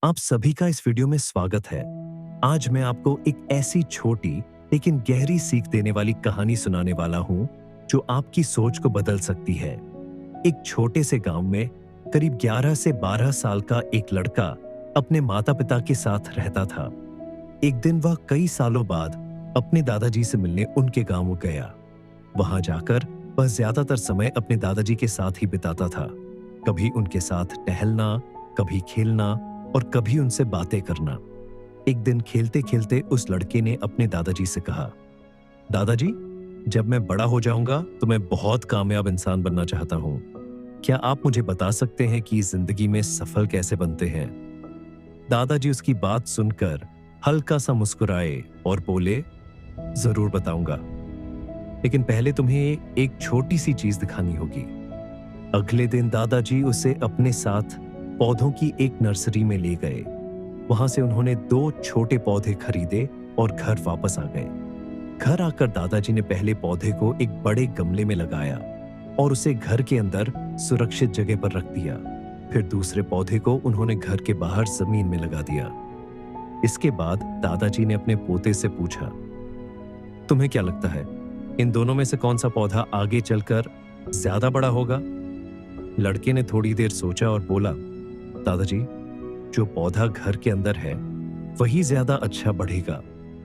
आप सभी का इस वीडियो में स्वागत है। आज मैं आपको एक ऐसी छोटी लेकिन गहरी सीख देने वाली कहानी सुनाने वाला हूं जो आपकी सोच को बदल सकती है। एक छोटे से गांव में करीब 11 से 12 साल का एक लड़का अपने माता-पिता के साथ रहता था। एक दिन वह कई सालों बाद अपने दादाजी से मिलने उनके गांव गया। वहां जाकर वह ज्यादातर समय अपने दादाजी के साथ ही बिताता था। कभी उनके साथ टहलना, कभी खेलना और कभी उनसे बातें करना। एक दिन खेलते खेलते उस लड़के ने अपने दादाजी से कहा, दादाजी, जब मैं बड़ा हो जाऊंगा तो मैं बहुत कामयाब इंसान बनना चाहता हूं। क्या आप मुझे बता सकते हैं कि जिंदगी में सफल कैसे बनते हैं? दादाजी उसकी बात सुनकर हल्का सा मुस्कुराए और बोले, जरूर बताऊंगा, लेकिन पहले तुम्हें एक छोटी सी चीज दिखानी होगी। अगले दिन दादाजी उसे अपने साथ पौधों की एक नर्सरी में ले गए। वहां से उन्होंने 2 छोटे पौधे खरीदे और घर वापस आ गए। घर आकर दादाजी ने पहले पौधे को एक बड़े गमले में लगाया और उसे घर के अंदर सुरक्षित जगह पर रख दिया। फिर दूसरे पौधे को उन्होंने घर के बाहर जमीन में लगा दिया। इसके बाद दादाजी ने अपने पोते से पूछा, तुम्हें क्या लगता है, इन दोनों में से कौन सा पौधा आगे चलकर ज्यादा बड़ा होगा? लड़के ने थोड़ी देर सोचा और बोला, दादाजी, जो पौधा घर के अंदर है वही ज्यादा अच्छा बढ़ेगा,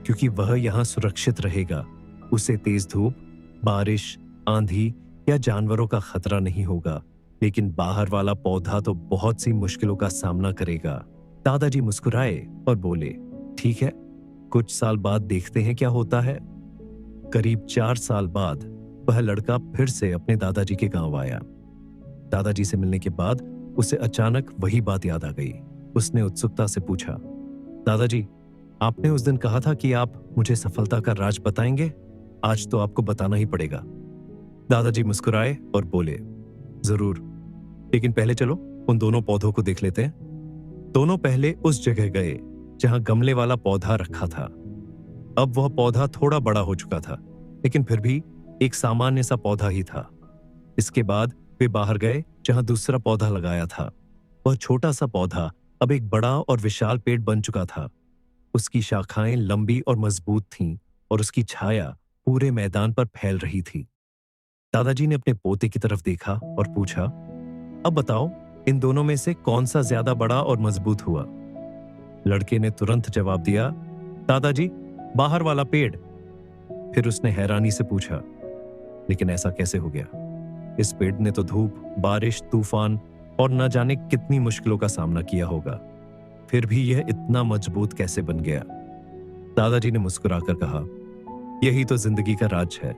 क्योंकि वह यहाँ सुरक्षित रहेगा। उसे तेज धूप, बारिश, आंधी या जानवरों का खतरा नहीं होगा। लेकिन बाहर वाला पौधा तो बहुत सी मुश्किलों का सामना करेगा। दादाजी मुस्कुराए और बोले, ठीक है, कुछ साल बाद देखते हैं क्या होता है। करीब 4 साल बाद वह लड़का फिर से अपने दादाजी के गांव आया। दादाजी से मिलने के बाद उसे अचानक वही बात याद आ गई। उसने उत्सुकता से पूछा, दादाजी, आपने उस दिन कहा था कि आप मुझे सफलता का राज बताएंगे। आज तो आपको बताना ही पड़ेगा। दादाजी मुस्कुराए और बोले, जरूर, लेकिन पहले चलो उन दोनों पौधों को देख लेते हैं। दोनों पहले उस जगह गए जहां गमले वाला पौधा रखा था। अब वह पौधा थोड़ा बड़ा हो चुका था, लेकिन फिर भी एक सामान्य सा पौधा ही था। इसके बाद वे बाहर गए जहां दूसरा पौधा लगाया था। वह छोटा सा पौधा अब एक बड़ा और विशाल पेड़ बन चुका था। उसकी शाखाएं लंबी और मजबूत थीं और उसकी छाया पूरे मैदान पर फैल रही थी। दादाजी ने अपने पोते की तरफ देखा और पूछा, अब बताओ, इन दोनों में से कौन सा ज्यादा बड़ा और मजबूत हुआ? लड़के ने तुरंत जवाब दिया, दादाजी, बाहर वाला पेड़। फिर उसने हैरानी से पूछा, लेकिन ऐसा कैसे हो गया? इस पेड़ ने तो धूप, बारिश, तूफान और न जाने कितनी मुश्किलों का सामना किया होगा, फिर भी यह इतना मजबूत कैसे बन गया? दादाजी ने मुस्कुराकर कहा, यही तो जिंदगी का राज है।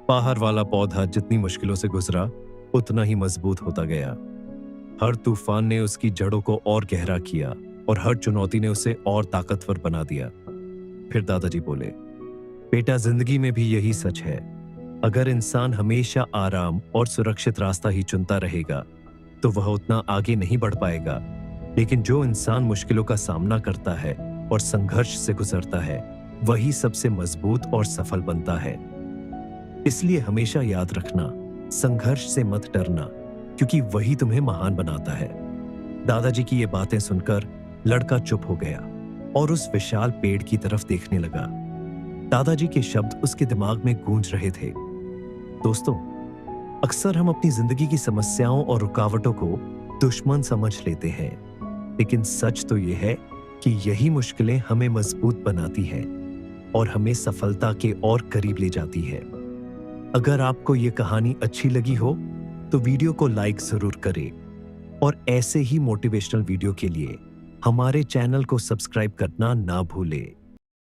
बाहर वाला पौधा जितनी मुश्किलों से गुजरा उतना ही मजबूत होता गया। हर तूफान ने उसकी जड़ों को और गहरा किया और हर चुनौती ने उसे और ताकतवर बना दिया। फिर दादाजी बोले, बेटा, जिंदगी में भी यही सच है। अगर इंसान हमेशा आराम और सुरक्षित रास्ता ही चुनता रहेगा तो वह उतना आगे नहीं बढ़ पाएगा। लेकिन जो इंसान मुश्किलों का सामना करता है और संघर्ष से गुजरता है, वही सबसे मजबूत और सफल बनता है। इसलिए हमेशा याद रखना, संघर्ष से मत डरना, क्योंकि वही तुम्हें महान बनाता है। दादाजी की ये बातें सुनकर लड़का चुप हो गया और उस विशाल पेड़ की तरफ देखने लगा। दादाजी के शब्द उसके दिमाग में गूंज रहे थे। दोस्तों, अक्सर हम अपनी जिंदगी की समस्याओं और रुकावटों को दुश्मन समझ लेते हैं, लेकिन सच तो यह है कि यही मुश्किलें हमें मजबूत बनाती हैं और हमें सफलता के और करीब ले जाती है। अगर आपको यह कहानी अच्छी लगी हो तो वीडियो को लाइक जरूर करें और ऐसे ही मोटिवेशनल वीडियो के लिए हमारे चैनल को सब्सक्राइब करना ना भूलें।